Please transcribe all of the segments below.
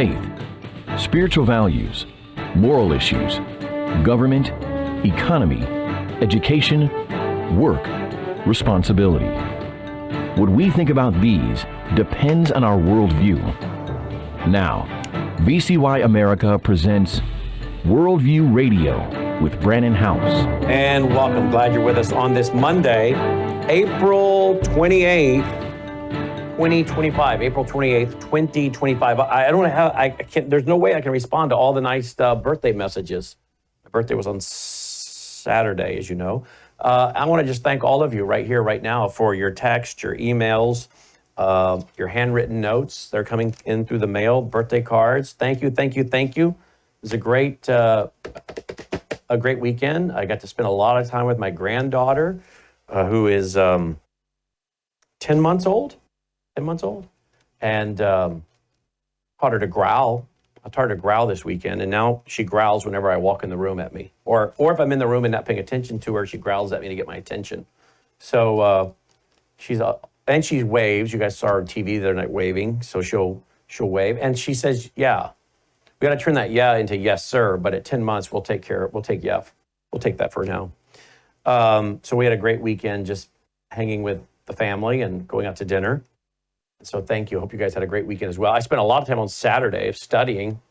faith, spiritual values, moral issues, government, economy, education, work, responsibility. What we think about these depends on our worldview. Now, VCY America presents Worldview Radio with Brandon House. And welcome. Glad you're with us on this Monday, April 28th, 2025. April 28th, 2025. I don't know how, I can't, there's no way I can respond to all the nice birthday messages. My birthday was on Saturday, as you know. I want to just thank all of you right here, right now, for your text, your emails, your handwritten notes. They're coming in through the mail, birthday cards. Thank you, thank you, thank you. It was a great weekend. I got to spend a lot of time with my granddaughter, who is 10 months old. 10 months old. And taught her to growl. I taught her to growl this weekend, and now she growls whenever I walk in the room at me. Or if I'm in the room and not paying attention to her, she growls at me to get my attention. So and she waves. You guys saw her on TV the other night waving, so she'll wave. And she says, yeah. We got to turn that yeah into yes, sir. But at 10 months, we'll take yeah. We'll take that for now. So we had a great weekend just hanging with the family and going out to dinner. So thank you. Hope you guys had a great weekend as well. I spent a lot of time on Saturday studying.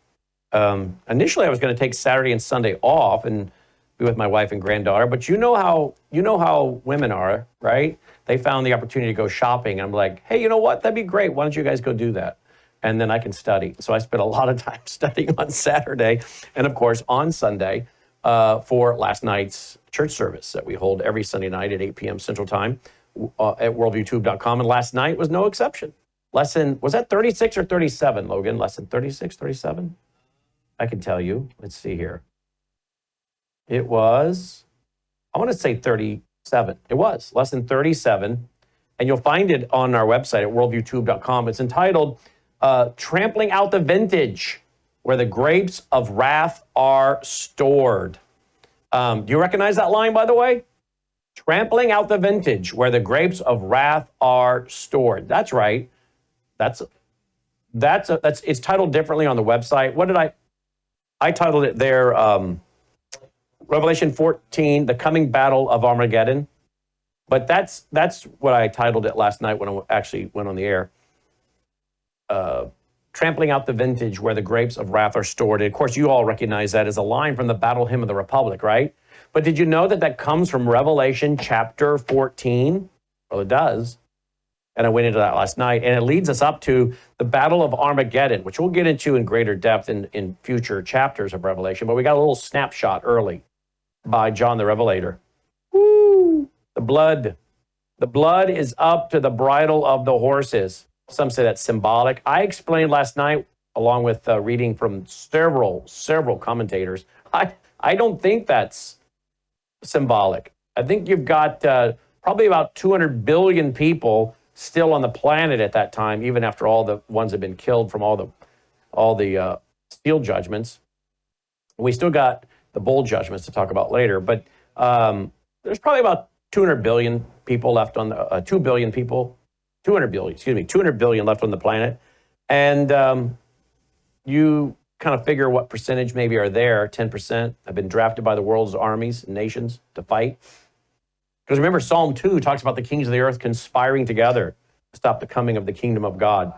Initially, I was going to take Saturday and Sunday off and be with my wife and granddaughter. But you know how women are, right? They found the opportunity to go shopping. I'm like, hey, you know what? That'd be great. Why don't you guys go do that? And then I can study. So I spent a lot of time studying on Saturday and, of course, on Sunday for last night's church service that we hold every Sunday night at 8 p.m. Central Time at worldviewtube.com. And last night was no exception. Lesson, was that 36 or 37, Logan? Lesson 36, 37? I can tell you. Let's see here. It was, I want to say 37. It was lesson 37. And you'll find it on our website at worldviewtube.com. It's entitled, Trampling Out the Vintage, where the grapes of wrath are stored. Do you recognize that line, by the way? Trampling out the vintage, where the grapes of wrath are stored. That's right. It's titled differently on the website. What did I titled it there, Revelation 14, The Coming Battle of Armageddon. But that's what I titled it last night when I actually went on the air. Trampling out the vintage, where the grapes of wrath are stored. And of course, you all recognize that as a line from the Battle Hymn of the Republic, right? But did you know that comes from Revelation chapter 14? Well, it does. And I went into that last night. And it leads us up to the Battle of Armageddon, which we'll get into in greater depth in future chapters of Revelation. But we got a little snapshot early by John the Revelator. Woo! The blood is up to the bridle of the horses. Some say that's symbolic. I explained last night, along with reading from several commentators. I don't think that's symbolic. I think you've got probably about 200 billion people still on the planet at that time, even after all the ones have been killed from all the steel judgments. We still got the bowl judgments to talk about later, but there's probably about 200 billion people left on the 200 billion left on the planet. And you kind of figure what percentage maybe are there. 10% have been drafted by the world's armies and nations to fight. Because remember, Psalm 2 talks about the kings of the earth conspiring together to stop the coming of the kingdom of God.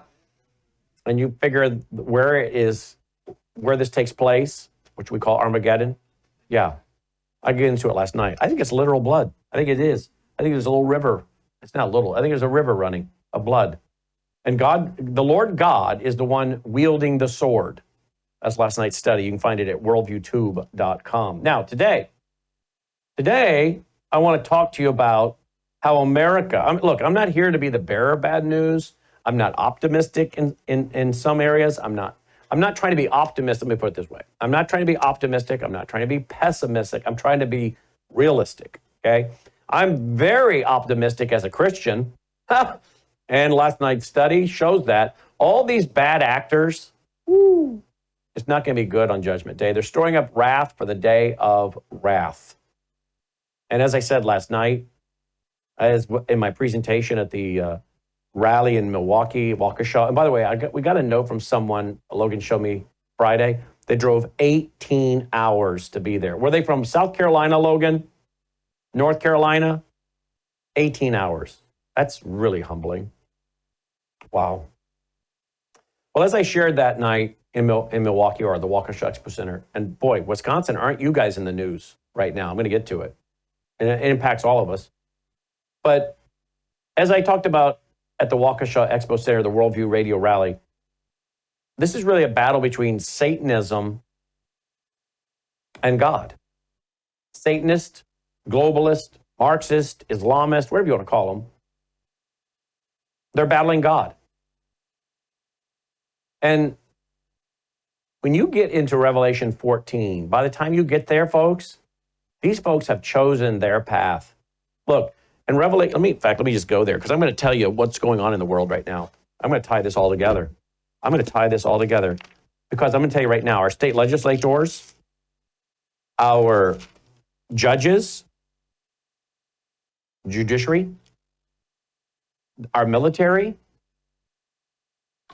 And you figure where this takes place, which we call Armageddon. Yeah, I get into it last night. I think it's literal blood. I think it is. I think there's a little river. It's not little. I think there's a river running of blood. And God, the Lord God, is the one wielding the sword. That's last night's study. You can find it at worldviewtube.com. Now, today, I want to talk to you about how America, I'm not here to be the bearer of bad news. I'm not optimistic in some areas. I'm not trying to be optimistic. Let me put it this way. I'm not trying to be optimistic. I'm not trying to be pessimistic. I'm trying to be realistic, okay? I'm very optimistic as a Christian. And last night's study shows that all these bad actors, it's not going to be good on Judgment Day. They're storing up wrath for the day of wrath. And as I said last night, as in my presentation at the rally in Milwaukee, Waukesha. And by the way, we got a note from someone, Logan showed me Friday. They drove 18 hours to be there. Were they from South Carolina, Logan? North Carolina? 18 hours. That's really humbling. Wow. Well, as I shared that night in Milwaukee, or the Waukesha Expo Center, and boy, Wisconsin, aren't you guys in the news right now? I'm going to get to it. And it impacts all of us. But as I talked about at the Waukesha Expo Center, the Worldview Radio Rally, this is really a battle between Satanism and God. Satanist, globalist, Marxist, Islamist, whatever you want to call them, they're battling God. And when you get into Revelation 14, by the time you get there, folks, these folks have chosen their path. Look, in Revelation, let me just go there, because I'm going to tell you what's going on in the world right now. I'm going to tie this all together. Because I'm going to tell you right now, our state legislators, our judges, judiciary, our military,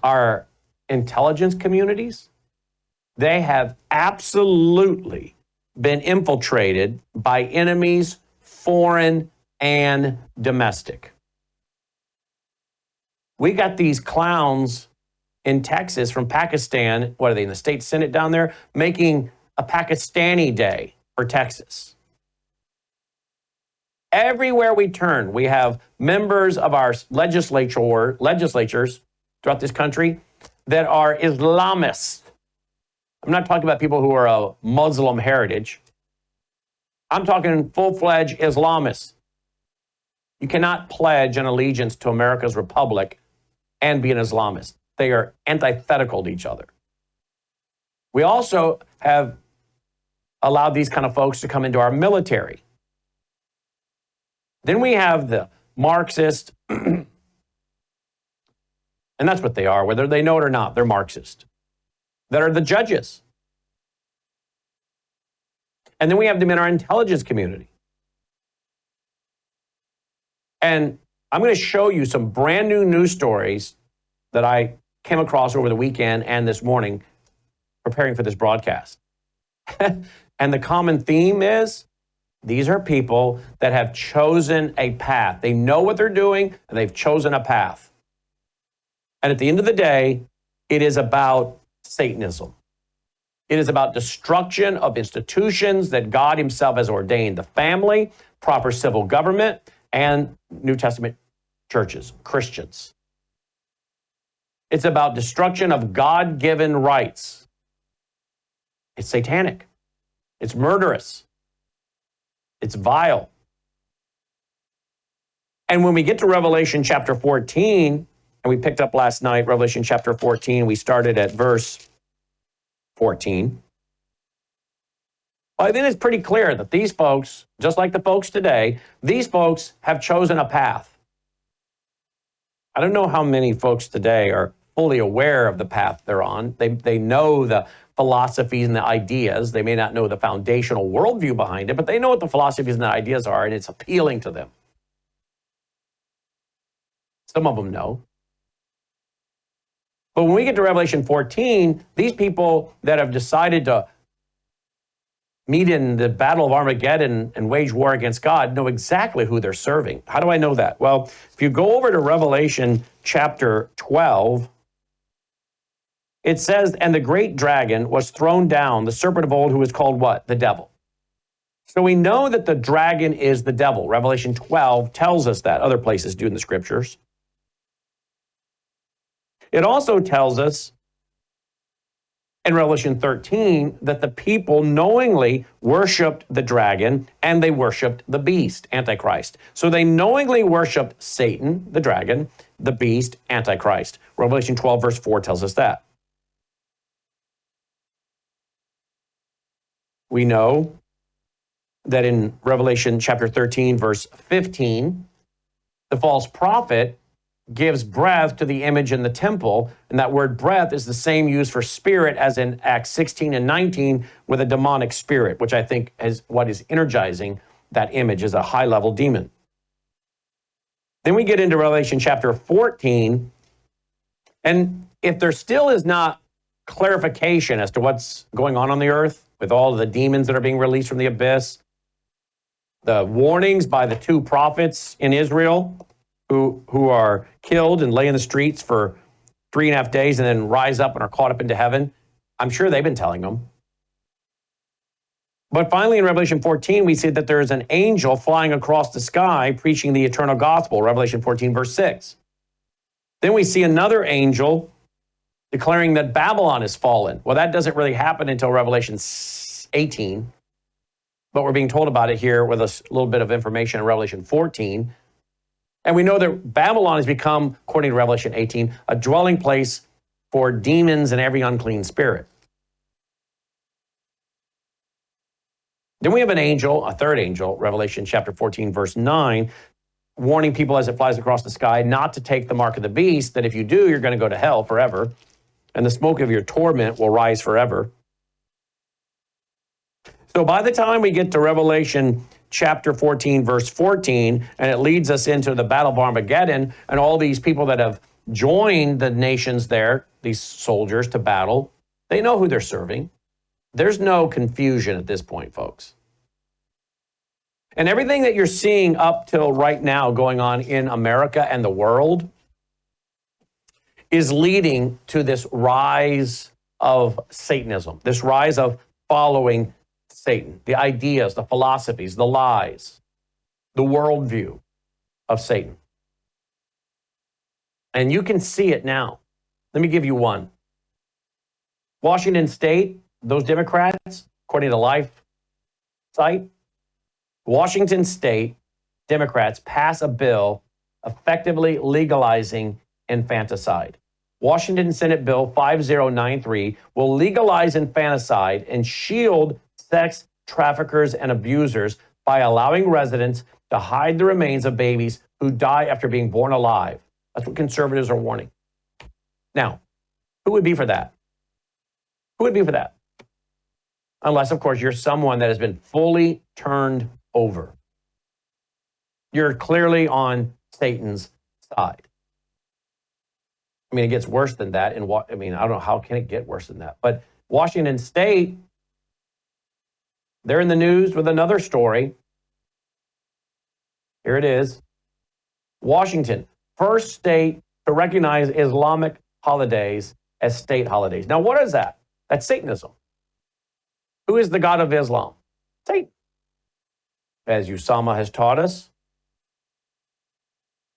our intelligence communities, they have absolutely been infiltrated by enemies, foreign and domestic. We got these clowns in Texas from Pakistan, what are they, in the state Senate down there, making a Pakistani day for Texas. Everywhere we turn, we have members of our legislatures throughout this country that are Islamists. I'm not talking about people who are of Muslim heritage. I'm talking full-fledged Islamists. You cannot pledge an allegiance to America's republic and be an Islamist. They are antithetical to each other. We also have allowed these kind of folks to come into our military. Then we have the Marxist, and that's what they are, whether they know it or not, they're Marxist, that are the judges. And then we have them in our intelligence community. And I'm going to show you some brand new news stories that I came across over the weekend and this morning preparing for this broadcast. And the common theme is these are people that have chosen a path. They know what they're doing, and they've chosen a path. And at the end of the day, it is about Satanism. It is about destruction of institutions that God himself has ordained, the family, proper civil government, and New Testament churches, Christians. It's about destruction of God-given rights. It's satanic. It's murderous. It's vile. And when we get to Revelation chapter 14, and we picked up last night, Revelation chapter 14, we started at verse 14. Well, then it's pretty clear that these folks, just like the folks today, these folks have chosen a path. I don't know how many folks today are fully aware of the path they're on. They know the philosophies and the ideas. They may not know the foundational worldview behind it, but they know what the philosophies and the ideas are, and it's appealing to them. Some of them know. But when we get to Revelation 14, these people that have decided to meet in the battle of Armageddon and wage war against God know exactly who they're serving. How do I know that? Well, if you go over to Revelation chapter 12, it says, and the great dragon was thrown down, the serpent of old, who is called what? The devil. So we know that the dragon is the devil. Revelation 12 tells us that. Other places do in the scriptures. It also tells us in Revelation 13 that the people knowingly worshiped the dragon and they worshiped the beast, Antichrist. So they knowingly worshiped Satan, the dragon, the beast, Antichrist. Revelation 12 verse 4 tells us that. We know that in Revelation chapter 13 verse 15, the false prophet gives breath to the image in the temple. And that word breath is the same used for spirit as in Acts 16 and 19 with a demonic spirit, which I think is what is energizing that image as a high-level demon. Then we get into Revelation chapter 14. And if there still is not clarification as to what's going on the earth with all of the demons that are being released from the abyss, the warnings by the 2 prophets in Israel who are killed and lay in the streets for 3.5 days and then rise up and are caught up into heaven, I'm sure they've been telling them. But finally, in Revelation 14, we see that there is an angel flying across the sky preaching the eternal gospel, Revelation 14, verse 6. Then we see another angel declaring that Babylon is fallen. Well, that doesn't really happen until Revelation 18, but we're being told about it here with a little bit of information in Revelation 14. And we know that Babylon has become, according to Revelation 18, a dwelling place for demons and every unclean spirit. Then we have an angel, a third angel, Revelation chapter 14, verse 9, warning people as it flies across the sky not to take the mark of the beast, that if you do, you're going to go to hell forever, and the smoke of your torment will rise forever. So by the time we get to Revelation chapter 14, verse 14, and it leads us into the Battle of Armageddon, and all these people that have joined the nations there, these soldiers to battle, they know who they're serving. There's no confusion at this point, folks. And everything that you're seeing up till right now going on in America and the world is leading to this rise of Satanism, this rise of following Satan, the ideas, the philosophies, the lies, the worldview of Satan. And you can see it now. Let me give you one. Washington State, those Democrats, according to Life site, Washington State Democrats pass a bill effectively legalizing infanticide. Washington Senate Bill 5093 will legalize infanticide and shield sex traffickers and abusers by allowing residents to hide the remains of babies who die after being born alive. That's what conservatives are warning. Now, who would be for that? Who would be for that? Unless, of course, you're someone that has been fully turned over. You're clearly on Satan's side. I mean, it gets worse than that. I don't know, how can it get worse than that? But Washington State, they're in the news with another story. Here it is. Washington, first state to recognize Islamic holidays as state holidays. Now, what is that? That's Satanism. Who is the God of Islam? Satan. As Usama has taught us,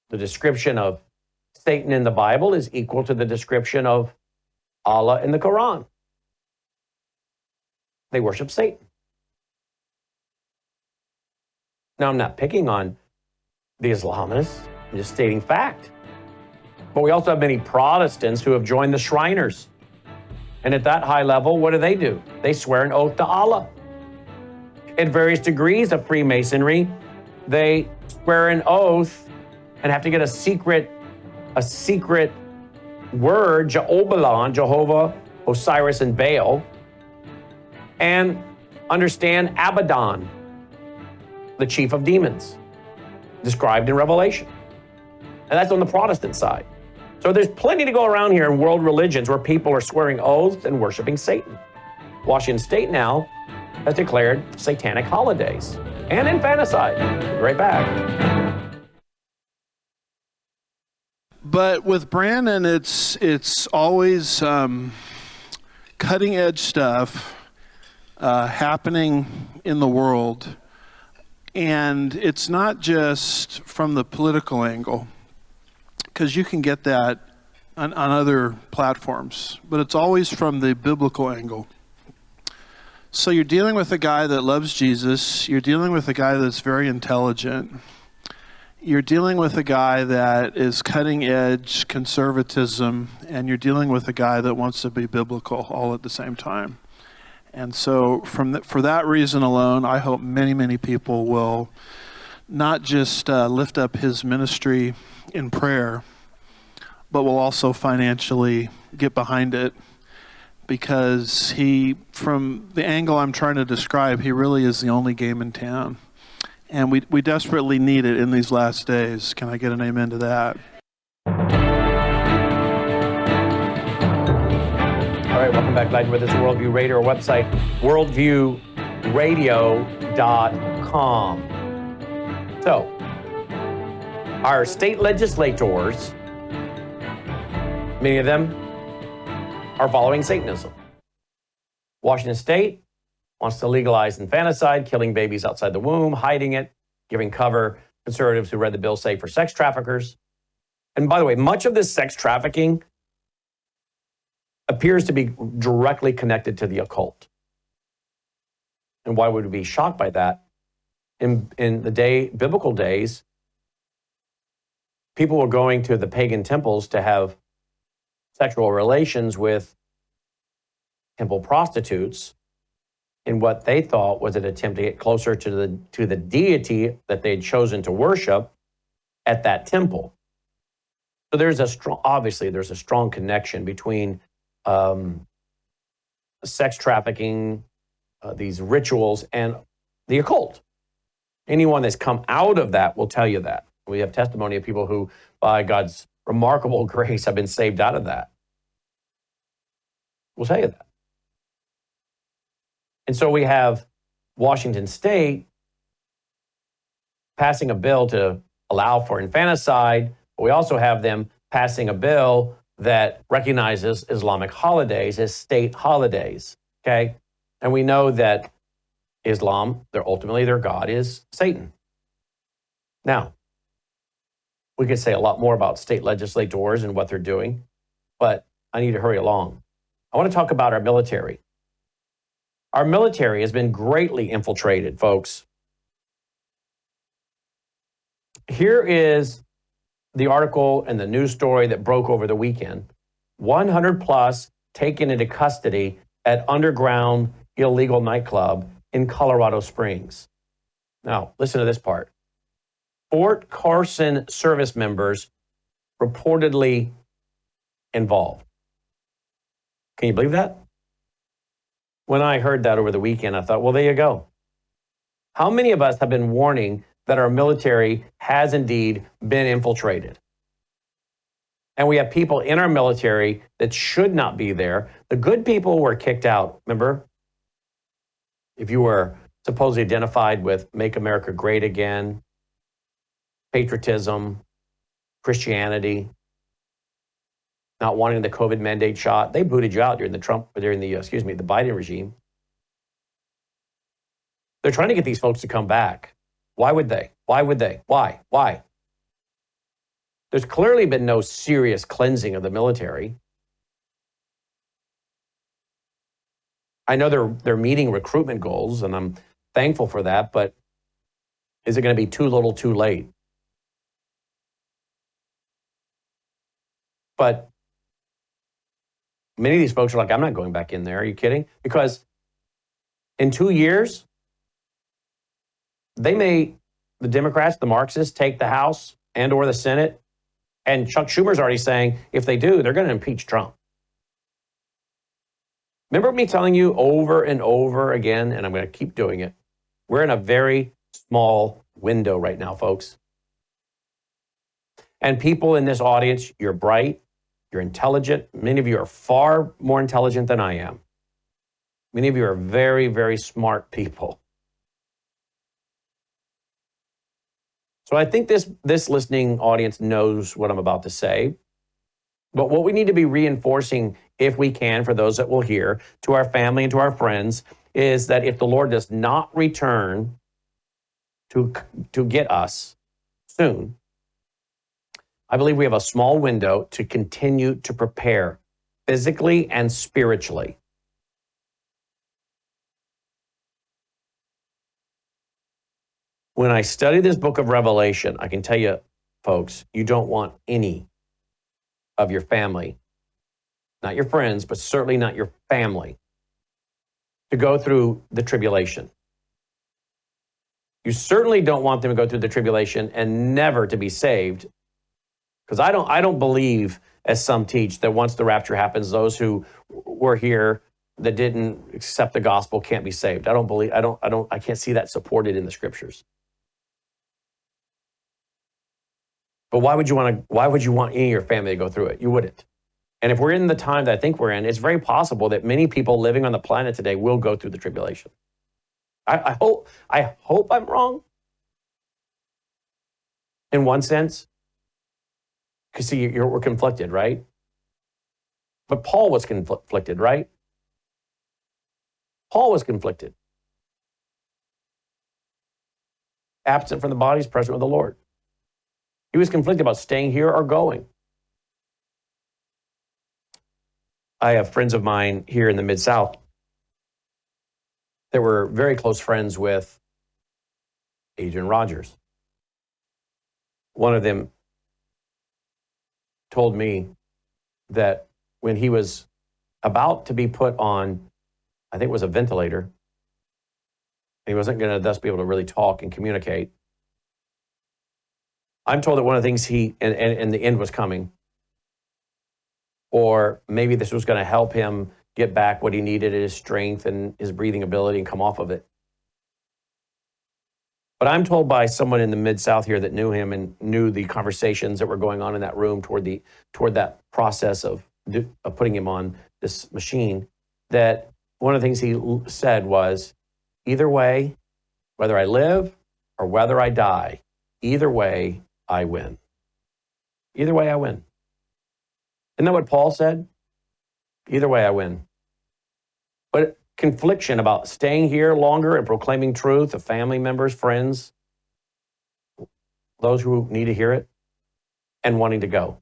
the description of Satan in the Bible is equal to the description of Allah in the Quran. They worship Satan. Now, I'm not picking on the Islamists. I'm just stating fact. But we also have many Protestants who have joined the Shriners. And at that high level, what do? They swear an oath to Allah. At various degrees of Freemasonry, they swear an oath and have to get a secret word, Jehovah, Osiris, and Baal, and understand Abaddon, the chief of demons, described in Revelation. And that's on the Protestant side. So there's plenty to go around here in world religions where people are swearing oaths and worshiping Satan. Washington State now has declared satanic holidays and infanticide. Right back. But with Brandon, it's always cutting edge stuff happening in the world. And it's not just from the political angle, because you can get that on other platforms, but it's always from the biblical angle. So you're dealing with a guy that loves Jesus, you're dealing with a guy that's very intelligent, you're dealing with a guy that is cutting edge conservatism, and you're dealing with a guy that wants to be biblical all at the same time. And so for that reason alone, I hope many, many people will not just lift up his ministry in prayer, but will also financially get behind it, because he, from the angle I'm trying to describe, he really is the only game in town. And we desperately need it in these last days. Can I get an amen to that? All right, welcome back. Glad you're with us. Worldview Radio, our website, worldviewradio.com. So, our state legislators, many of them are following Satanism. Washington State wants to legalize infanticide, killing babies outside the womb, hiding it, giving cover. Conservatives who read the bill say for sex traffickers. And by the way, much of this sex trafficking appears to be directly connected to the occult. And why would we be shocked by that? In the biblical days, people were going to the pagan temples to have sexual relations with temple prostitutes in what they thought was an attempt to get closer to the deity that they had chosen to worship at that temple. So there's a strong connection between sex trafficking, these rituals, and the occult. Anyone that's come out of that will tell you that. We have testimony of people who, by God's remarkable grace, have been saved out of that. We'll tell you that. And so we have Washington State passing a bill to allow for infanticide, but we also have them passing a bill that recognizes Islamic holidays as state holidays, okay? And we know that Islam, ultimately their God is Satan. Now, we could say a lot more about state legislators and what they're doing, but I need to hurry along. I want to talk about our military. Our military has been greatly infiltrated, folks. Here is the article and the news story that broke over the weekend. 100 plus taken into custody at underground illegal nightclub in Colorado Springs. Now, listen to this part. Fort Carson service members reportedly involved. Can you believe that? When I heard that over the weekend, I thought, well, there you go. How many of us have been warning that our military has indeed been infiltrated? And we have people in our military that should not be there. The good people were kicked out, remember? If you were supposedly identified with Make America Great Again, patriotism, Christianity, not wanting the COVID mandate shot, they booted you out during the Biden regime. They're trying to get these folks to come back. Why would they? Why? There's clearly been no serious cleansing of the military. I know they're meeting recruitment goals, and I'm thankful for that, but is it going to be too little, too late? But many of these folks are like, I'm not going back in there. Are you kidding? Because in 2 years, the Democrats, the Marxists, take the House and or the Senate. And Chuck Schumer's already saying, if they do, they're going to impeach Trump. Remember me telling you over and over again, and I'm going to keep doing it, we're in a very small window right now, folks. And people in this audience, you're bright, you're intelligent. Many of you are far more intelligent than I am. Many of you are very, very smart people. So I think this listening audience knows what I'm about to say. But what we need to be reinforcing, if we can, for those that will hear, to our family and to our friends, is that if the Lord does not return to get us soon, I believe we have a small window to continue to prepare physically and spiritually. When I study this book of Revelation, I can tell you, folks, you don't want any of your family, not your friends, but certainly not your family, to go through the tribulation. You certainly don't want them to go through the tribulation and never to be saved, because I don't believe, as some teach, that once the rapture happens, those who were here that didn't accept the gospel can't be saved. I can't see that supported in the scriptures. But why would you want any of your family to go through it? You wouldn't. And if we're in the time that I think we're in, it's very possible that many people living on the planet today will go through the tribulation. I hope I'm wrong in one sense. Because see, we're conflicted, right? But Paul was conflicted, right? Paul was conflicted. Absent from the body is present with the Lord. He was conflicted about staying here or going. I have friends of mine here in the Mid-South that were very close friends with Adrian Rogers. One of them told me that when he was about to be put on, I think it was a ventilator, he wasn't going to thus be able to really talk and communicate. I'm told that one of the things and the end was coming, or maybe this was going to help him get back what he needed, his strength and his breathing ability, and come off of it. But I'm told by someone in the Mid-South here that knew him and knew the conversations that were going on in that room toward that process of putting him on this machine, that one of the things he said was, either way, whether I live or whether I die, either way, I win. Either way, I win. Isn't that what Paul said? Either way, I win. But confliction about staying here longer and proclaiming truth to family members, friends, those who need to hear it, and wanting to go.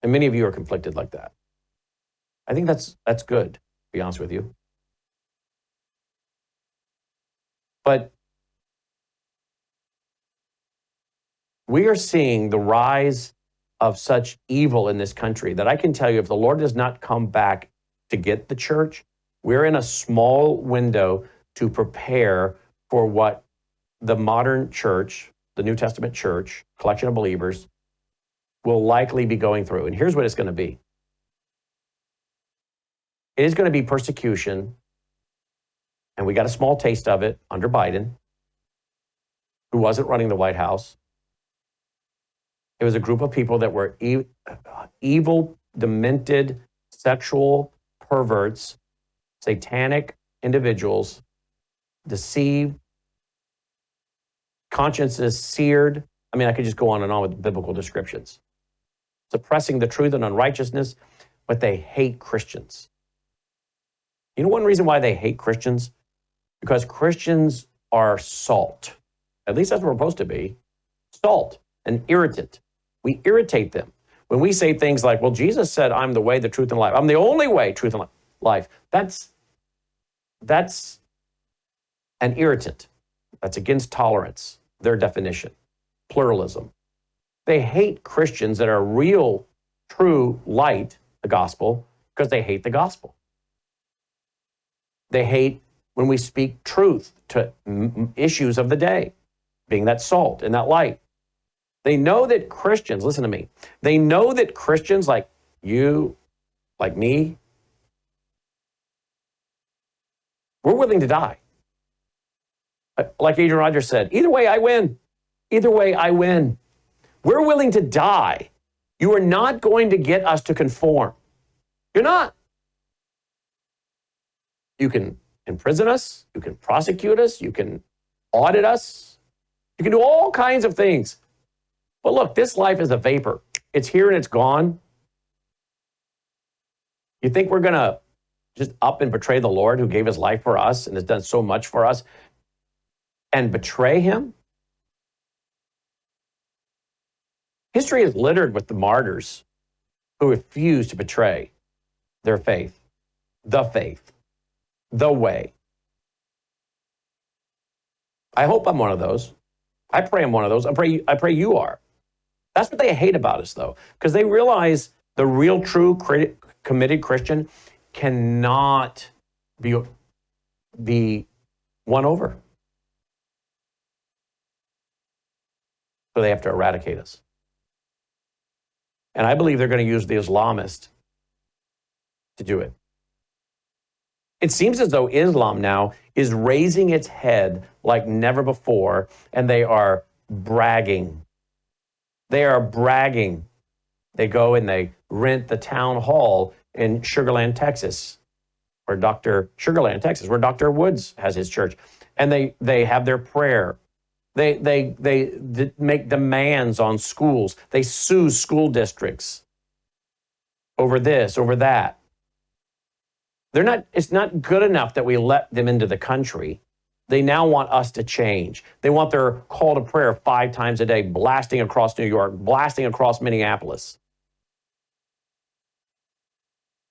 And many of you are conflicted like that. I think that's good, to be honest with you. But we are seeing the rise of such evil in this country that I can tell you, if the Lord does not come back to get the church, we're in a small window to prepare for what the modern church, the New Testament church, collection of believers, will likely be going through. And here's what it's going to be. It is going to be persecution, and we got a small taste of it under Biden, who wasn't running the White House. It was a group of people that were evil, demented, sexual perverts, satanic individuals, deceived, consciences seared. I mean, I could just go on and on with biblical descriptions. Suppressing the truth and unrighteousness, but they hate Christians. You know one reason why they hate Christians? Because Christians are salt. At least that's what we're supposed to be. Salt, an irritant. We irritate them. When we say things like, well, Jesus said, I'm the way, the truth, and life. I'm the only way, truth, and life. That's an irritant. That's against tolerance, their definition. Pluralism. They hate Christians that are real, true light, the gospel, because they hate the gospel. They hate when we speak truth to issues of the day, being that salt and that light. They know that Christians, listen to me, they know that Christians like you, like me, we're willing to die. Like Adrian Rogers said, either way I win. Either way I win. We're willing to die. You are not going to get us to conform. You're not. You can imprison us. You can prosecute us. You can audit us. You can do all kinds of things. But look, this life is a vapor. It's here and it's gone. You think we're going to just up and betray the Lord who gave his life for us and has done so much for us and betray him? History is littered with the martyrs who refuse to betray their faith, the way. I hope I'm one of those. I pray I'm one of those. I pray you are. That's what they hate about us, though, because they realize the real, true, committed Christian cannot be won over. So they have to eradicate us. And I believe they're going to use the Islamists to do it. It seems as though Islam now is raising its head like never before, and they are bragging. They are bragging. They go and they rent the town hall in Sugarland, Texas, where Dr. Woods has his church. And they have their prayer. They make demands on schools. They sue school districts over this, over that. It's not good enough that we let them into the country. They now want us to change. They want their call to prayer 5 times a day, blasting across New York, blasting across Minneapolis.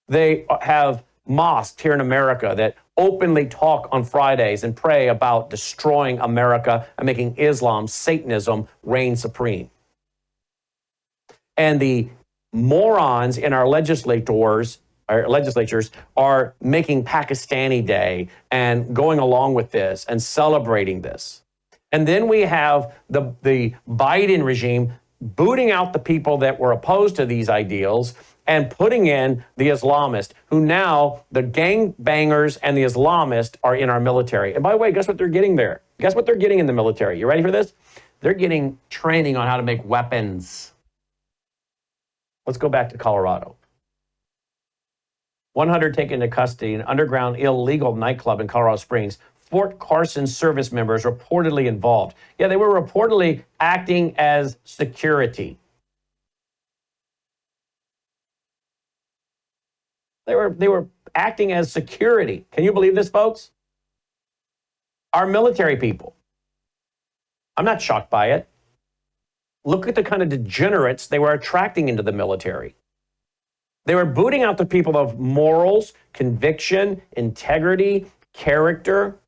They have mosques here in America that openly talk on Fridays and pray about destroying America and making Islam, Satanism, reign supreme. And the morons in our legislatures are making Pakistani Day and going along with this and celebrating this. And then we have the Biden regime booting out the people that were opposed to these ideals and putting in the Islamists, who now, the gangbangers and the Islamists are in our military. And by the way, guess what they're getting there? Guess what they're getting in the military? You ready for this? They're getting training on how to make weapons. Let's go back to Colorado. 100 taken into custody in an underground illegal nightclub in Colorado Springs. Fort Carson service members reportedly involved. Yeah, they were reportedly acting as security. They were acting as security. Can you believe this, folks? Our military people. I'm not shocked by it. Look at the kind of degenerates they were attracting into the military. They were booting out the people of morals, conviction, integrity, character,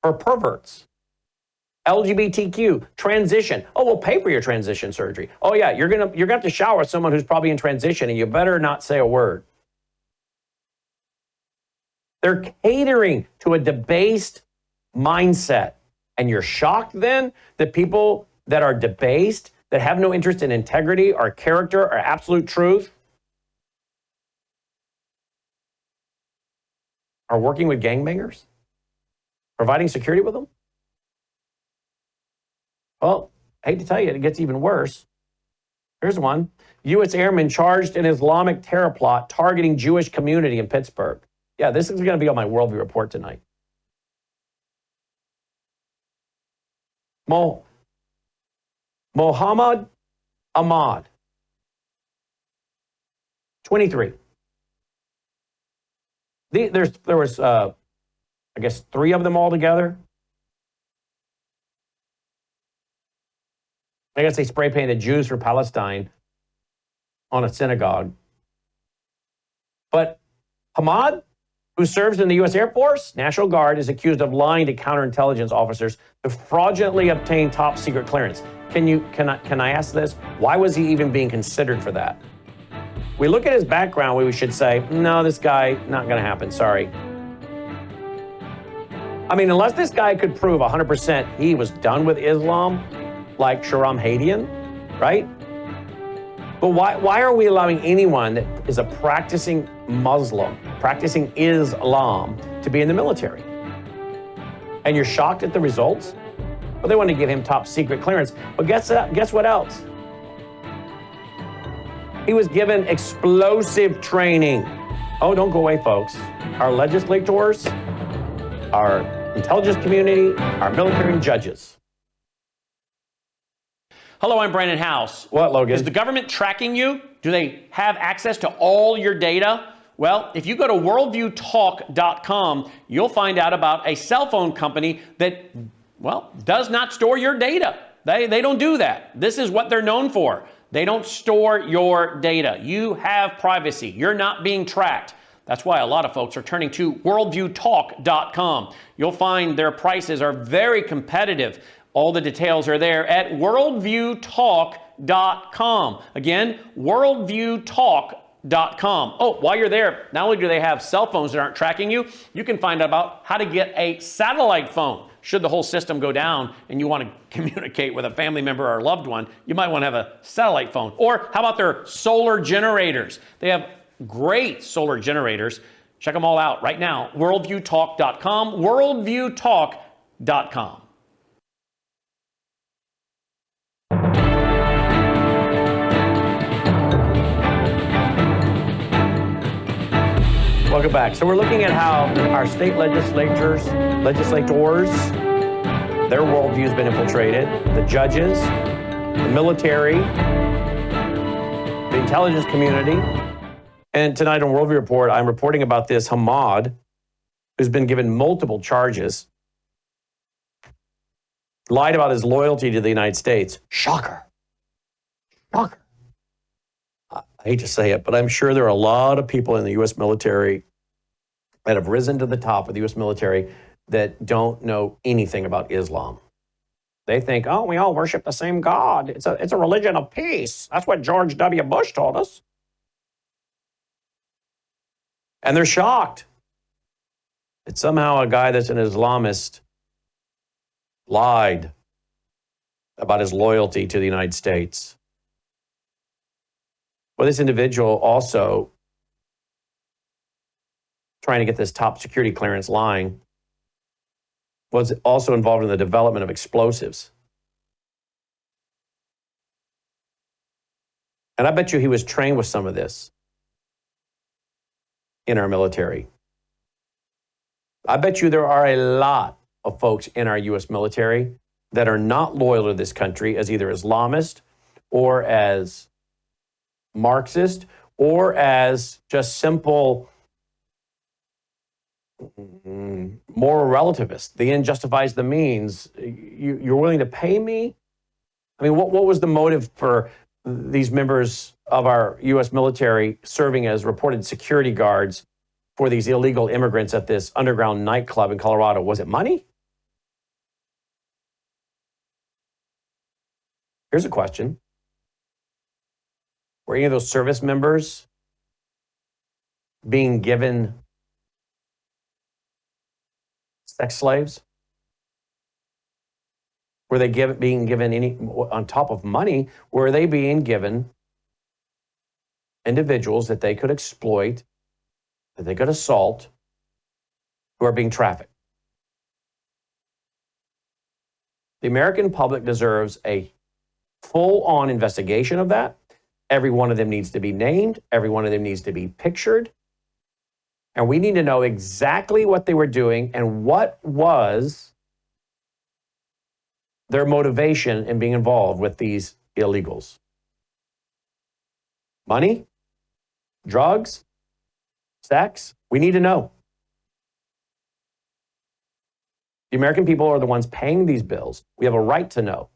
or perverts. LGBTQ, transition. Oh, we'll pay for your transition surgery. Oh yeah, you're gonna have to shower with someone who's probably in transition, and you better not say a word. They're catering to a debased mindset. And you're shocked then that people that are debased, that have no interest in integrity or character or absolute truth, are working with gangbangers? Providing security with them? Well, I hate to tell you, it gets even worse. Here's one. U.S. airmen charged in Islamic terror plot targeting Jewish community in Pittsburgh. Yeah, this is going to be on my Worldview Report tonight. Mohammed Ahmad, 23. There was, I guess, 3 of them all together. I guess they spray painted Jews for Palestine on a synagogue. But Ahmad, who serves in the U.S. Air Force, National Guard, is accused of lying to counterintelligence officers to fraudulently obtain top secret clearance. Can I ask this? Why was he even being considered for that? We look at his background, we should say, no, this guy, not going to happen, sorry. I mean, unless this guy could prove 100% he was done with Islam, like Shahram Hadian, right? But why are we allowing anyone that is a practicing Muslim, practicing Islam, to be in the military? And you're shocked at the results? Well, they want to give him top secret clearance. But guess what else? He was given explosive training. Oh, don't go away, folks. Our legislators, our intelligence community, our military and judges. Hello, I'm Brandon House. What, Logan? Is the government tracking you? Do they have access to all your data? Well, if you go to worldviewtalk.com, you'll find out about a cell phone company that, well, does not store your data. They don't do that. This is what they're known for. They don't store your data. You have privacy. You're not being tracked. That's why a lot of folks are turning to worldviewtalk.com. You'll find their prices are very competitive. All the details are there at worldviewtalk.com. Again, worldviewtalk.com. Oh, while you're there, not only do they have cell phones that aren't tracking you, you can find out about how to get a satellite phone. Should the whole system go down and you want to communicate with a family member or loved one, you might want to have a satellite phone. Or how about their solar generators? They have great solar generators. Check them all out right now. Worldviewtalk.com, worldviewtalk.com. Welcome back. So we're looking at how our state legislators, their worldview has been infiltrated, the judges, the military, the intelligence community. And tonight on Worldview Report, I'm reporting about this Hamad, who's been given multiple charges, lied about his loyalty to the United States. Shocker. Shocker. I hate to say it, but I'm sure there are a lot of people in the U.S. military that have risen to the top of the U.S. military that don't know anything about Islam. They think, oh, we all worship the same God. It's a religion of peace. That's what George W. Bush told us. And they're shocked that somehow a guy that's an Islamist lied about his loyalty to the United States. Well, this individual also trying to get this top security clearance lying was also involved in the development of explosives. And I bet you he was trained with some of this in our military. I bet you there are a lot of folks in our U.S. military that are not loyal to this country as either Islamist or as Marxist or as just simple moral relativist. The end justifies the means. You're willing to pay me? I mean, what was the motive for these members of our U.S. military serving as reported security guards for these illegal immigrants at this underground nightclub in Colorado? Was it money? Here's a question. Were any of those service members being given sex slaves? Were they being given any, on top of money, were they being given individuals that they could exploit, that they could assault, who are being trafficked? The American public deserves a full-on investigation of that. Every one of them needs to be named. Every one of them needs to be pictured. And we need to know exactly what they were doing and what was their motivation in being involved with these illegals. Money? Drugs? Sex? We need to know. The American people are the ones paying these bills. We have a right to know.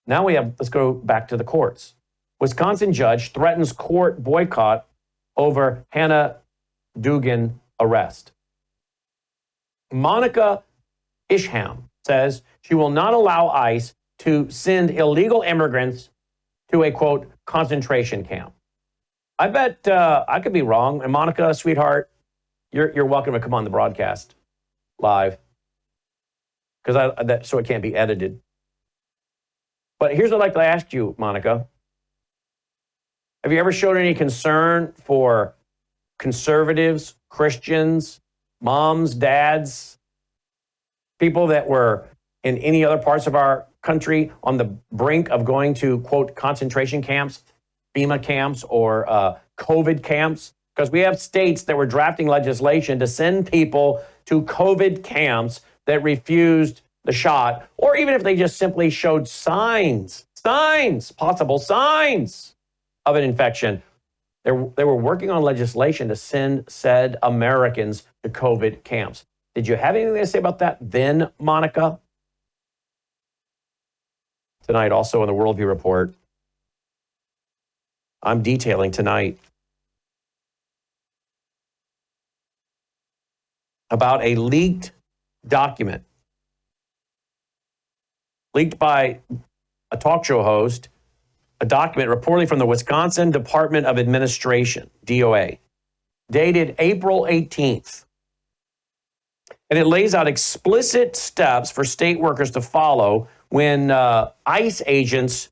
Now let's go back to the courts. Wisconsin judge threatens court boycott over Hannah Dugan arrest. Monica Isham says she will not allow ICE to send illegal immigrants to a, quote, concentration camp. I bet I could be wrong. And Monica, sweetheart, you're welcome to come on the broadcast live so it can't be edited. But here's what I'd like to ask you, Monica. Have you ever shown any concern for conservatives, Christians, moms, dads, people that were in any other parts of our country on the brink of going to, quote, concentration camps, FEMA camps, or COVID camps? Because we have states that were drafting legislation to send people to COVID camps that refused the shot, or even if they just simply showed possible signs of an infection. They were working on legislation to send said Americans to COVID camps. Did you have anything to say about that then, Monica? Tonight, also in the Worldview Report, I'm detailing tonight about a leaked document, leaked by a talk show host, a document reportedly from the Wisconsin Department of Administration, DOA, dated April 18th. And it lays out explicit steps for state workers to follow when ICE agents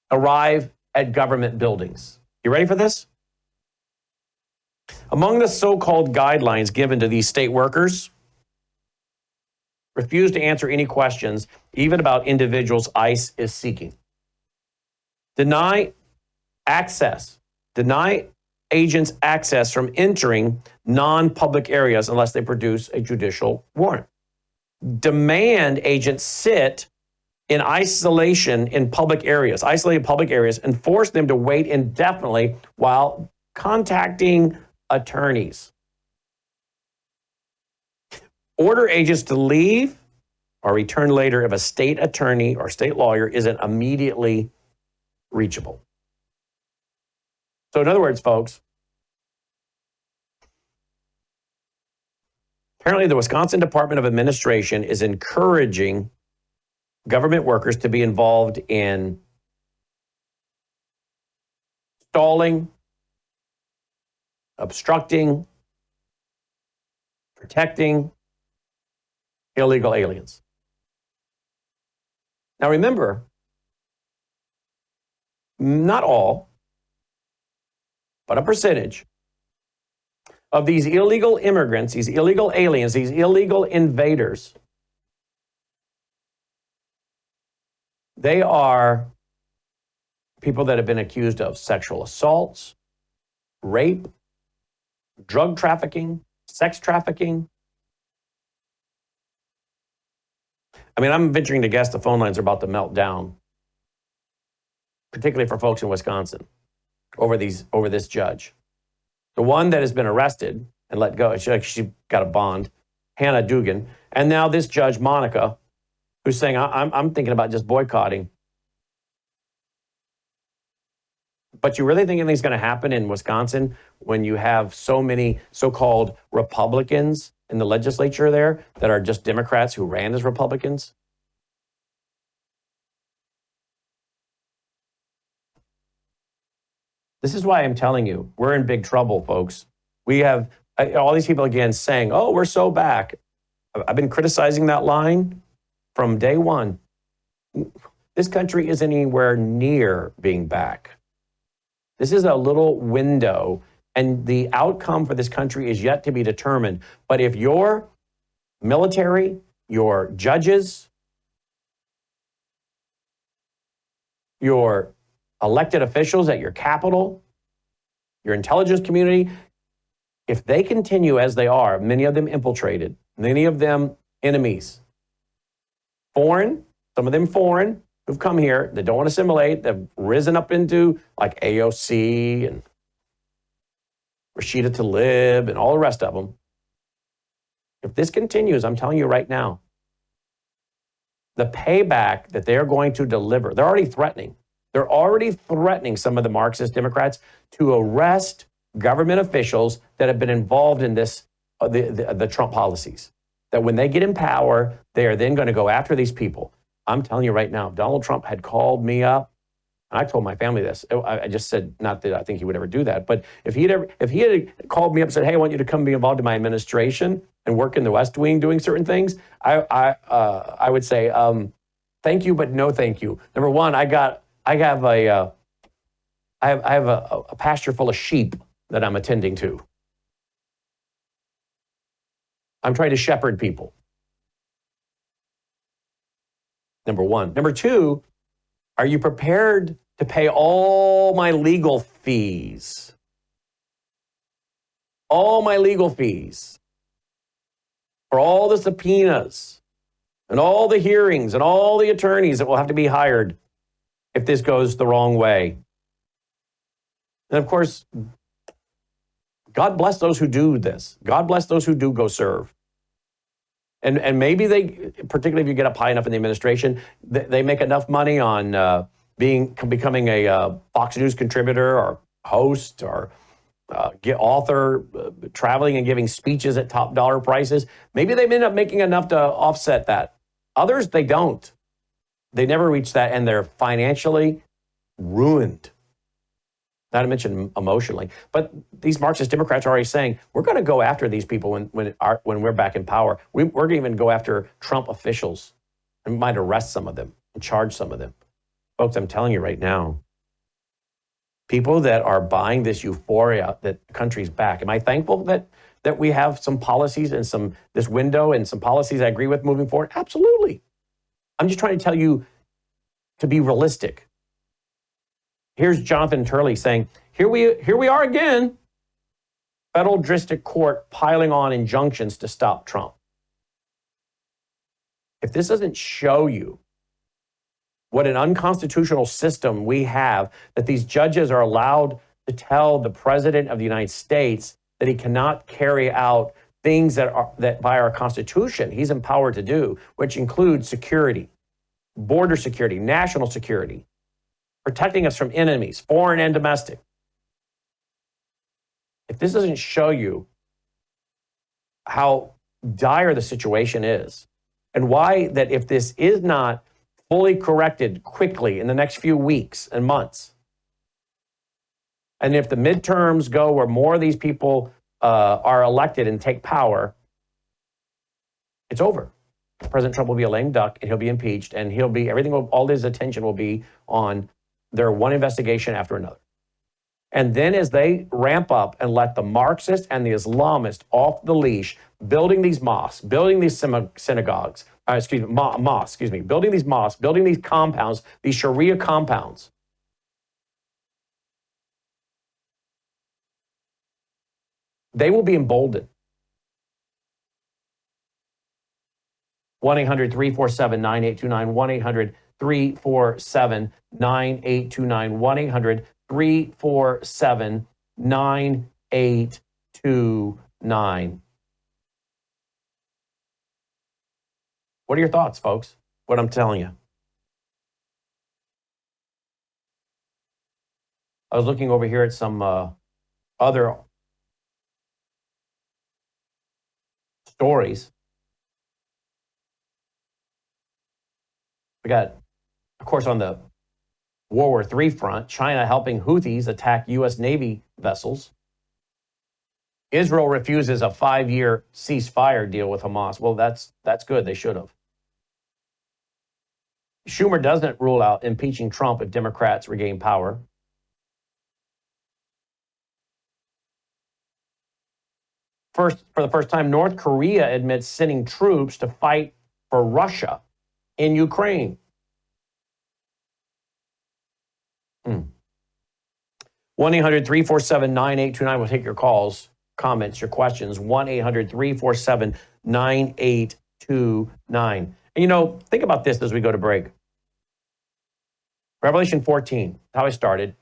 arrive at government buildings. You ready for this? Among the so-called guidelines given to these state workers, refuse to answer any questions, even about individuals ICE is seeking. Deny access, deny agents access from entering non-public areas unless they produce a judicial warrant. Demand agents sit in isolation in public areas, isolated public areas, and force them to wait indefinitely while contacting attorneys. Order agents to leave or return later if a state attorney or state lawyer isn't immediately reachable. So in other words, folks, apparently the Wisconsin Department of Administration is encouraging government workers to be involved in stalling, obstructing, protecting illegal aliens. Now remember, not all, but a percentage of these illegal immigrants, these illegal aliens, these illegal invaders, they are people that have been accused of sexual assaults, rape, drug trafficking, sex trafficking. I mean, I'm venturing to guess the phone lines are about to melt down, particularly for folks in Wisconsin, over this judge. The one that has been arrested and let go, she got a bond, Hannah Dugan, and now this judge, Monica, who's saying, I'm thinking about just boycotting. But you really think anything's going to happen in Wisconsin when you have so many so-called Republicans in the legislature there that are just Democrats who ran as Republicans? This is why I'm telling you, we're in big trouble, folks. We have all these people again saying, oh, we're so back. I've been criticizing that line from day one. This country isn't anywhere near being back. This is a little window, and the outcome for this country is yet to be determined. But if your military, your judges, your elected officials at your Capitol, your intelligence community, if they continue as they are, many of them infiltrated, many of them enemies, foreign, some of them foreign, who've come here, that don't want to assimilate, they've risen up into like AOC and Rashida Tlaib and all the rest of them. If this continues, I'm telling you right now, the payback that they're going to deliver, they're already threatening. They're already threatening some of the Marxist Democrats to arrest government officials that have been involved in this, the Trump policies. That when they get in power, they are then going to go after these people. I'm telling you right now, if Donald Trump had called me up, and I told my family this. I just said, not that I think he would ever do that, but if he had called me up and said, hey, I want you to come be involved in my administration and work in the West Wing doing certain things, I would say, thank you, but no thank you. Number one, I have a pasture full of sheep that I'm attending to. I'm trying to shepherd people. Number one. Number two, are you prepared to pay all my legal fees? All my legal fees for all the subpoenas and all the hearings and all the attorneys that will have to be hired if this goes the wrong way. And of course, God bless those who do this. God bless those who do go serve. And maybe they, particularly if you get up high enough in the administration, they make enough money on becoming a Fox News contributor or host or author, traveling and giving speeches at top dollar prices. Maybe they end up making enough to offset that. Others, they don't. They never reach that, and they're financially ruined. Not to mention emotionally. But these Marxist Democrats are already saying, we're going to go after these people when we're back in power. We're going to even go after Trump officials and might arrest some of them and charge some of them. Folks, I'm telling you right now, people that are buying this euphoria that the country's back. Am I thankful that we have some policies and this window and some policies I agree with moving forward? Absolutely. I'm just trying to tell you to be realistic. Here's Jonathan Turley saying, here we are again. Federal District Court piling on injunctions to stop Trump. If this doesn't show you what an unconstitutional system we have, that these judges are allowed to tell the President of the United States that he cannot carry out things that by our Constitution he's empowered to do, which include security, border security, national security, protecting us from enemies, foreign and domestic. If this doesn't show you how dire the situation is, and why that if this is not fully corrected quickly in the next few weeks and months, and if the midterms go where more of these people are elected and take power, it's over. President Trump will be a lame duck, and he'll be impeached, and all his attention will be on their one investigation after another. And then as they ramp up and let the Marxists and the Islamists off the leash, building these mosques, building these synagogues, building these mosques, building these compounds, these Sharia compounds, they will be emboldened. 1-800-347-9829, 1-800-347-9829, 1-800-347-9829. What are your thoughts, folks? What I'm telling you. I was looking over here at some other stories. We got, of course, on the World War III front, China helping Houthis attack U.S. Navy vessels. Israel refuses a 5-year ceasefire deal with Hamas. Well, that's good. They should have. Schumer doesn't rule out impeaching Trump if Democrats regain power. For the first time, North Korea admits sending troops to fight for Russia in Ukraine. 1-800-347-9829. We'll take your calls, comments, your questions. 1-800-347-9829. And think about this as we go to break. Revelation 14, how I started.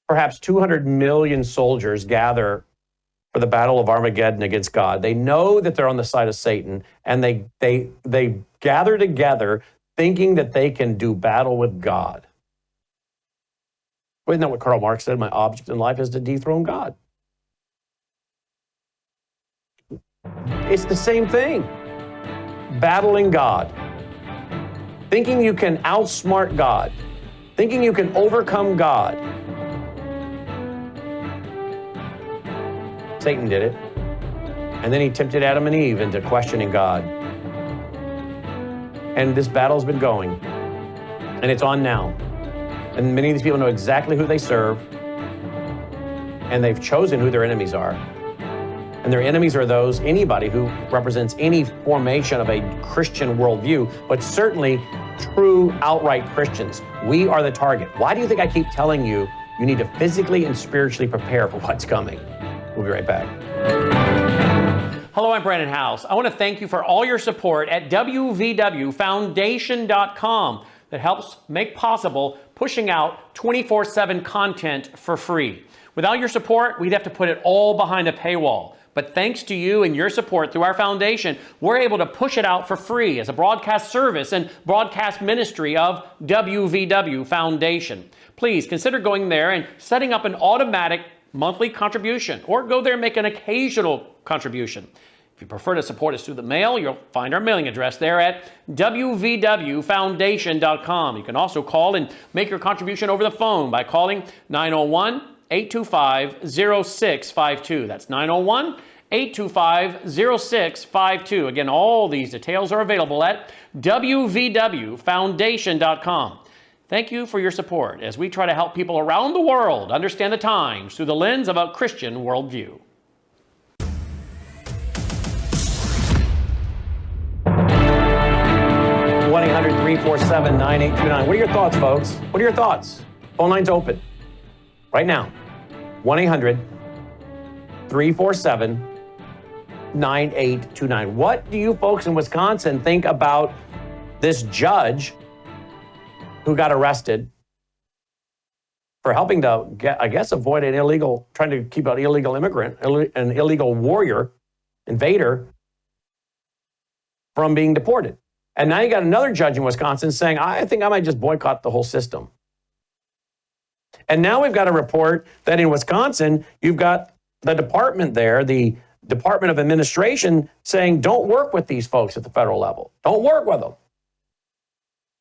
Perhaps 200 million soldiers gather for the battle of Armageddon against God. They know that they're on the side of Satan, and they gather together thinking that they can do battle with God. Well, isn't that what Karl Marx said? My object in life is to dethrone God. It's the same thing. Battling God. Thinking you can outsmart God. Thinking you can overcome God. Satan did it. And then he tempted Adam and Eve into questioning God. And this battle's been going. And it's on now. And many of these people know exactly who they serve. And they've chosen who their enemies are. And their enemies are anybody who represents any formation of a Christian worldview, but certainly true outright Christians. We are the target. Why do you think I keep telling you you need to physically and spiritually prepare for what's coming? We'll be right back. Hello, I'm Brandon House. I want to thank you for all your support at wvwfoundation.com that helps make possible pushing out 24/7 content for free. Without your support, we'd have to put it all behind a paywall. But thanks to you and your support through our foundation, we're able to push it out for free as a broadcast service and broadcast ministry of WVW Foundation. Please consider going there and setting up an automatic monthly contribution, or go there and make an occasional contribution. If you prefer to support us through the mail, you'll find our mailing address there at wvwfoundation.com. You can also call and make your contribution over the phone by calling 901-825-0652. That's 901-825-0652. Again, all these details are available at wvwfoundation.com. Thank you for your support as we try to help people around the world understand the times through the lens of a Christian worldview. 1-800-347-9829. What are your thoughts, folks? What are your thoughts? Phone line's open right now. 1-800-347-9829. What do you folks in Wisconsin think about this judge who got arrested for helping to avoid trying to keep an illegal immigrant, an illegal warrior, invader from being deported? And now you got another judge in Wisconsin saying, I think I might just boycott the whole system. And now we've got a report that in Wisconsin, you've got the department there, the Department of Administration, saying, don't work with these folks at the federal level. Don't work with them.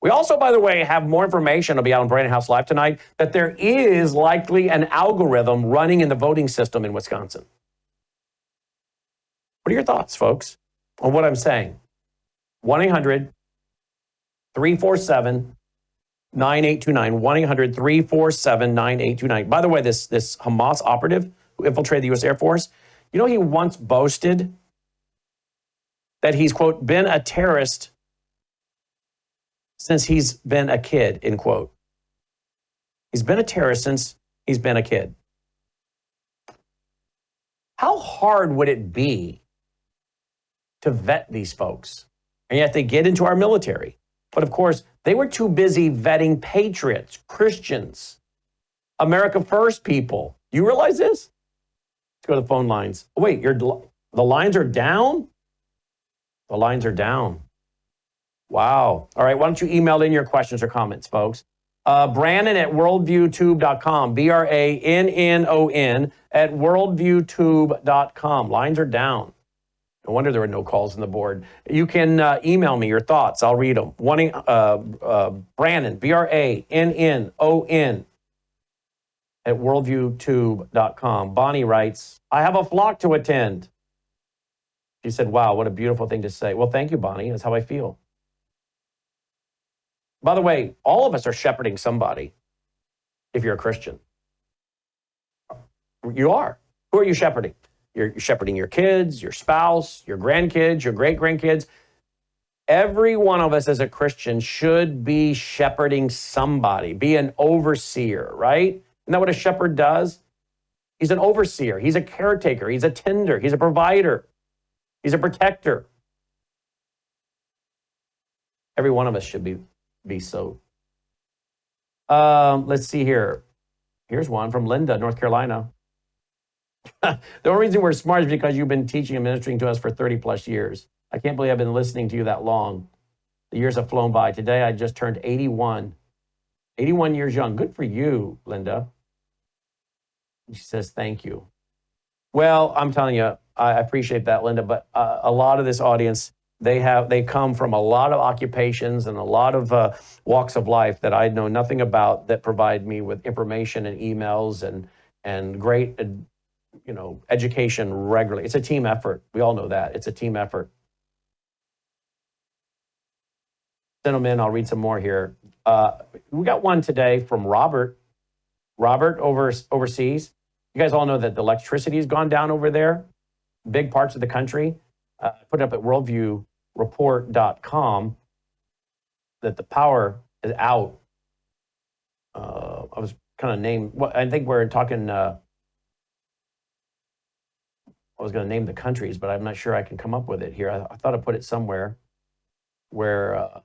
We also, by the way, have more information. It'll be out on Brandon House Live tonight, that there is likely an algorithm running in the voting system in Wisconsin. What are your thoughts, folks, on what I'm saying? 1-800-347-9829. 1-800-347-9829. By the way, this Hamas operative who infiltrated the U.S. Air Force, you know, he once boasted that he's, quote, been a terrorist since he's been a kid, end quote. He's been a terrorist since he's been a kid. How hard would it be to vet these folks? And yet they get into our military. But of course, they were too busy vetting patriots, Christians, America First people. You realize this? Let's go to the phone lines. Oh, wait, the lines are down? The lines are down. Wow. All right, why don't you email in your questions or comments, folks? Brandon at worldviewtube.com, BRANNON at worldviewtube.com. Lines are down. No wonder there were no calls on the board. You can email me your thoughts. I'll read them. Brandon, BRANNON at worldviewtube.com. Bonnie writes, I have a flock to attend. She said, wow, what a beautiful thing to say. Well, thank you, Bonnie. That's how I feel. By the way, all of us are shepherding somebody if you're a Christian. You are. Who are you shepherding? You're shepherding your kids, your spouse, your grandkids, your great-grandkids. Every one of us as a Christian should be shepherding somebody, be an overseer, right? Isn't that what a shepherd does? He's an overseer. He's a caretaker. He's a tender. He's a provider. He's a protector. Every one of us should be so. Let's see here. Here's one from Linda, North Carolina. The only reason we're smart is because you've been teaching and ministering to us for 30 plus years. I can't believe I've been listening to you that long. The years have flown by. Today, I just turned 81. 81 years young. Good for you, Linda. She says, thank you. Well, I'm telling you, I appreciate that, Linda, but a lot of this audience, they come from a lot of occupations and a lot of walks of life that I know nothing about, that provide me with information and emails and great education regularly. It's a team effort. We all know that. It's a team effort. Gentlemen, I'll read some more here. We got one today from Robert. Robert overseas. You guys all know that the electricity has gone down over there, big parts of the country. Put it up at worldviewreport.com that the power is out. I was kind of named, I think we're talking, I was going to name the countries, but I'm not sure I can come up with it here. I thought I put it somewhere where,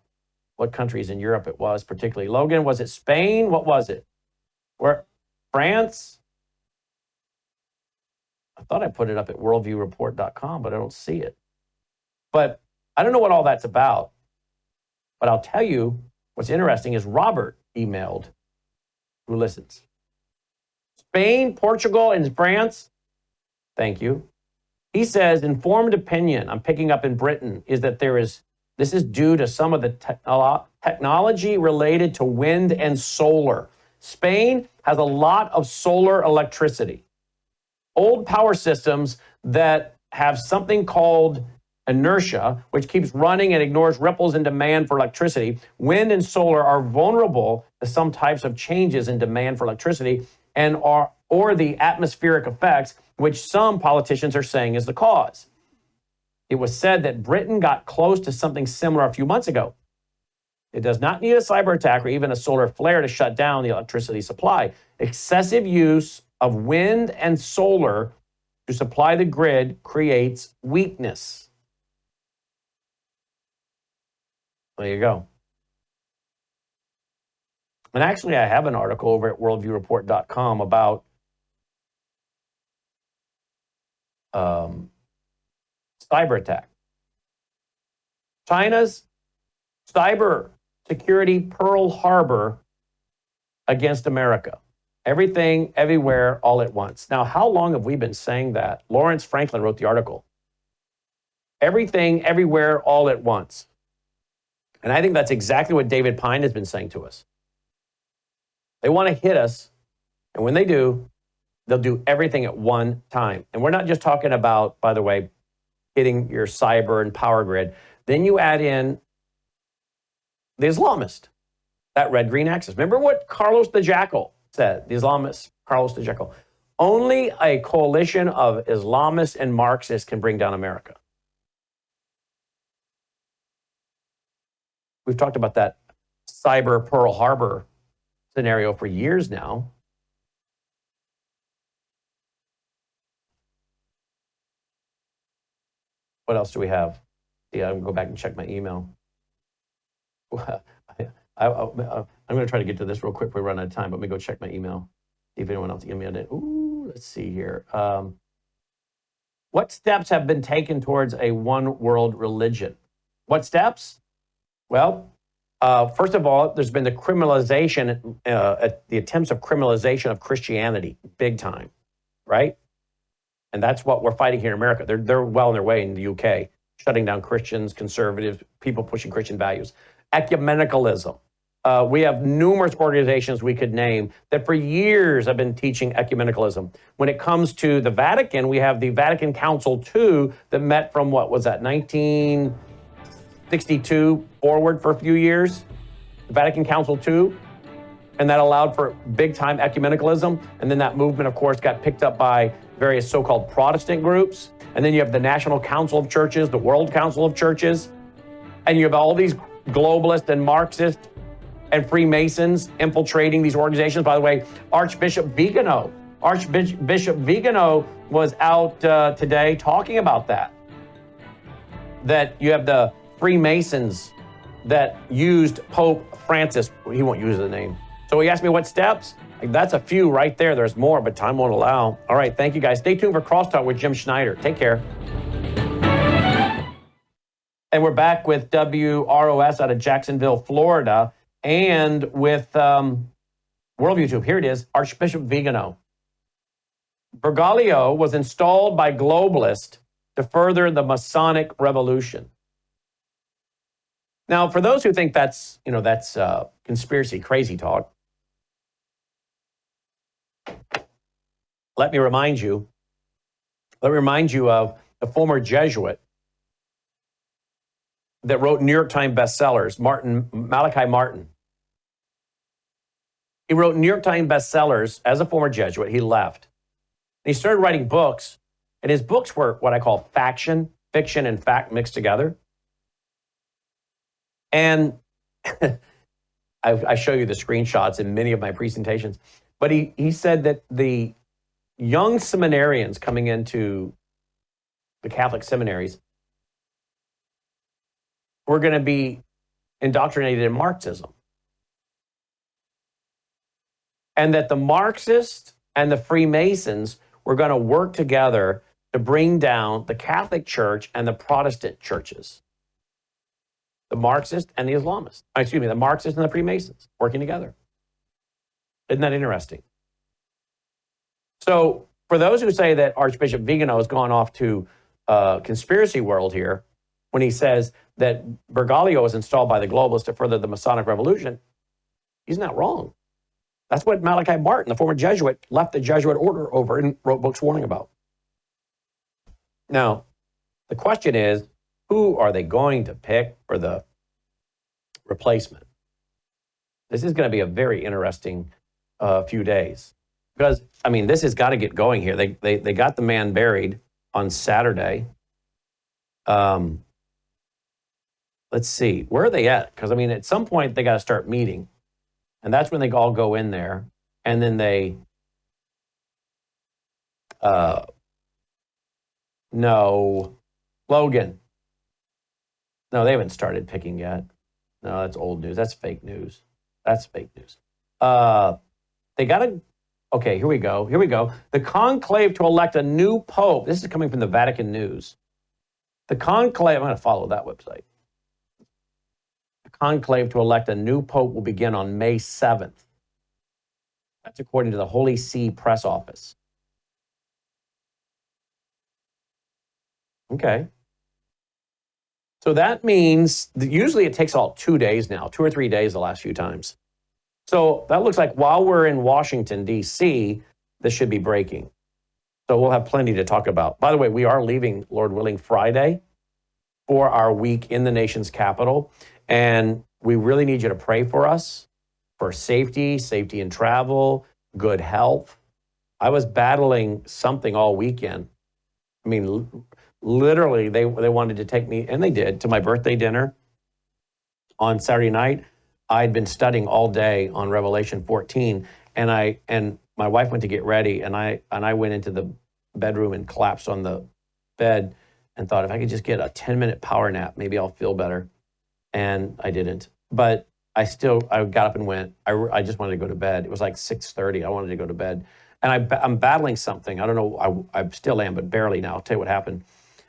what countries in Europe it was particularly. Logan, was it Spain? What was it? Where? France? I thought I put it up at worldviewreport.com, but I don't see it. But I don't know what all that's about. But I'll tell you what's interesting is Robert emailed, who listens. Spain, Portugal, and France. Thank you. He says, informed opinion I'm picking up in Britain is that this is due to some of the technology related to wind and solar. Spain has a lot of solar electricity. Old power systems that have something called inertia, which keeps running and ignores ripples in demand for electricity. Wind and solar are vulnerable to some types of changes in demand for electricity or the atmospheric effects, which some politicians are saying is the cause. It was said that Britain got close to something similar a few months ago. It does not need a cyber attack or even a solar flare to shut down the electricity supply. Excessive use of wind and solar to supply the grid creates weakness. There you go. And actually, I have an article over at worldviewreport.com about cyber attack. China's cyber security Pearl Harbor against America. Everything, everywhere, all at once. Now, how long have we been saying that? Lawrence Franklin wrote the article. Everything, everywhere, all at once. And I think that's exactly what David Pine has been saying to us. They want to hit us, and when they do, they'll do everything at one time. And we're not just talking about, by the way, hitting your cyber and power grid. Then you add in the Islamist, that red-green axis. Remember what Carlos the Jackal said, the Islamist, Carlos the Jackal. Only a coalition of Islamists and Marxists can bring down America. We've talked about that cyber Pearl Harbor scenario for years now. What else do we have? Yeah, I'm going to go back and check my email. I'm going to try to get to this real quick. We run out of time, but let me go check my email. See if anyone else emailed it. Ooh, let's see here. What steps have been taken towards a one world religion? What steps? Well, first of all, there's been the criminalization, the attempts of criminalization of Christianity, big time, right? And that's what we're fighting here in America. They're well on their way in the UK, shutting down Christians, conservatives, people pushing Christian values. Ecumenicalism. We have numerous organizations we could name that for years have been teaching ecumenicalism. When it comes to the Vatican, we have the Vatican Council II that met from, what was that, 1962 forward for a few years. The Vatican Council II. And that allowed for big-time ecumenicalism. And then that movement, of course, got picked up by various so-called Protestant groups. And then you have the National Council of Churches, the World Council of Churches. And you have all these globalists and Marxists and Freemasons infiltrating these organizations. By the way, Archbishop Vigano was out today talking about that. That you have the Freemasons that used Pope Francis. He won't use the name. So he asked me what steps. That's a few right there. There's more, but time won't allow. All right, thank you guys. Stay tuned for Crosstalk with Jim Schneider. Take care. And we're back with WROS out of Jacksonville, Florida, and with World YouTube. Here it is, Archbishop Vigano. Bergoglio was installed by globalists to further the Masonic revolution. Now, for those who think that's conspiracy, crazy talk, let me remind you of a former Jesuit that wrote New York Times bestsellers, Malachi Martin. He wrote New York Times bestsellers as a former Jesuit. He left. And he started writing books, and his books were what I call fiction and fact mixed together. And I show you the screenshots in many of my presentations. But he said that the young seminarians coming into the Catholic seminaries were going to be indoctrinated in Marxism. And that the Marxists and the Freemasons were going to work together to bring down the Catholic Church and the Protestant churches. The Marxists and the Islamists. The Marxists and the Freemasons working together. Isn't that interesting? So for those who say that Archbishop Vigano has gone off to conspiracy world here, when he says that Bergoglio was installed by the globalists to further the Masonic revolution, he's not wrong. That's what Malachi Martin, the former Jesuit, left the Jesuit order over and wrote books warning about. Now, the question is, who are they going to pick for the replacement? This is going to be a very interesting few days. Because, this has got to get going here. They got the man buried on Saturday. let's see, where are they at? Because I mean, at some point they got to start meeting, and that's when they all go in there, and then they, no, Logan. No, they haven't started picking yet. No, that's old news. That's fake news. That's fake news. They got to, okay, here we go. Here we go. The conclave to elect a new pope. This is coming from the Vatican News. The conclave, I'm going to follow that website. The conclave to elect a new pope will begin on May 7th. That's according to the Holy See press office. Okay. So that means that usually it takes all 2 days now, 2 or 3 days the last few times. So that looks like while we're in Washington, D.C., this should be breaking. So we'll have plenty to talk about. By the way, we are leaving, Lord willing, Friday for our week in the nation's capital. And we really need you to pray for us, for safety in travel, good health. I was battling something all weekend. I mean, literally, they wanted to take me, and they did, to my birthday dinner on Saturday night. I'd been studying all day on Revelation 14, and my wife went to get ready, and I went into the bedroom and collapsed on the bed and thought, if I could just get a 10-minute power nap, maybe I'll feel better. And I didn't. But I got up and went. I just wanted to go to bed. It was like 6:30. I wanted to go to bed. And I'm battling something. I don't know. I still am, but barely now. I'll tell you what happened.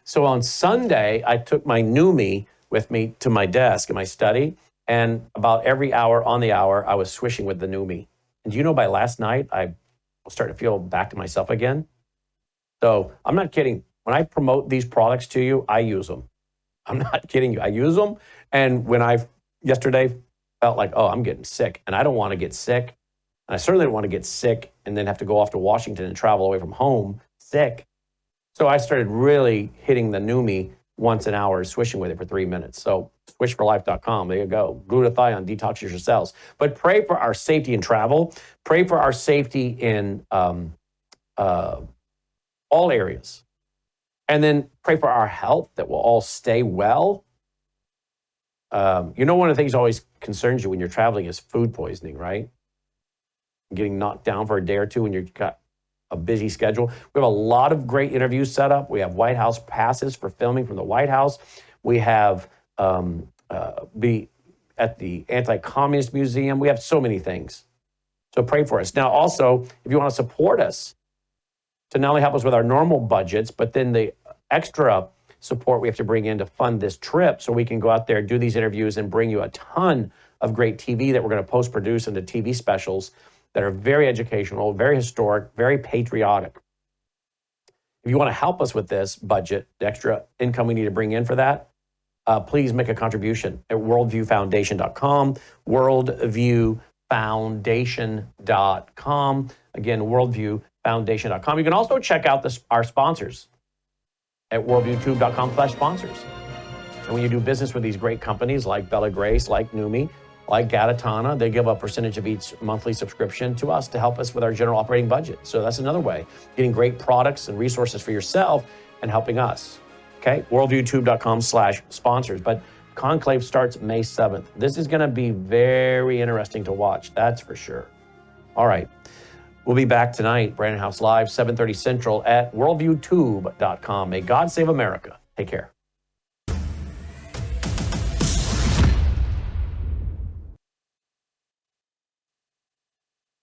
So on Sunday, I took my Numi with me to my desk in my study. And about every hour on the hour, I was swishing with the Numi. And you know, by last night, I was starting to feel back to myself again. So I'm not kidding. When I promote these products to you, I use them. I'm not kidding you. I use them. And when I yesterday felt like, oh, I'm getting sick, and I don't want to get sick. And I certainly don't want to get sick and then have to go off to Washington and travel away from home sick. So I started really hitting the Numi once an hour, swishing with it for 3 minutes. So swishforlife.com, there you go. Glutathione detoxes your cells. But pray for our safety in travel. Pray for our safety in all areas. And then pray for our health, that we'll all stay well. You know, one of the things that always concerns you when you're traveling is food poisoning, right? Getting knocked down for a day or two when you've got a busy schedule. We have a lot of great interviews set up. We have White House passes for filming from the White House. We have be at the Anti-Communist Museum. We have so many things. So pray for us. Now, also, if you want to support us to not only help us with our normal budgets, but then the extra support we have to bring in to fund this trip so we can go out there, do these interviews, and bring you a ton of great TV that we're going to post-produce into TV specials that are very educational, very historic, very patriotic. If you want to help us with this budget, the extra income we need to bring in for that, please make a contribution at worldviewfoundation.com, worldviewfoundation.com. Again, worldviewfoundation.com. You can also check out our sponsors at worldviewtube.com/sponsors. And when you do business with these great companies like Bella Grace, like Numi, like Gatatana, they give a percentage of each monthly subscription to us to help us with our general operating budget. So that's another way, getting great products and resources for yourself and helping us. Okay, worldviewtube.com/sponsors. But Conclave starts May 7th. This is going to be very interesting to watch, that's for sure. All right, we'll be back tonight, Brandon House Live, 7:30 Central at worldviewtube.com. May God save America. Take care.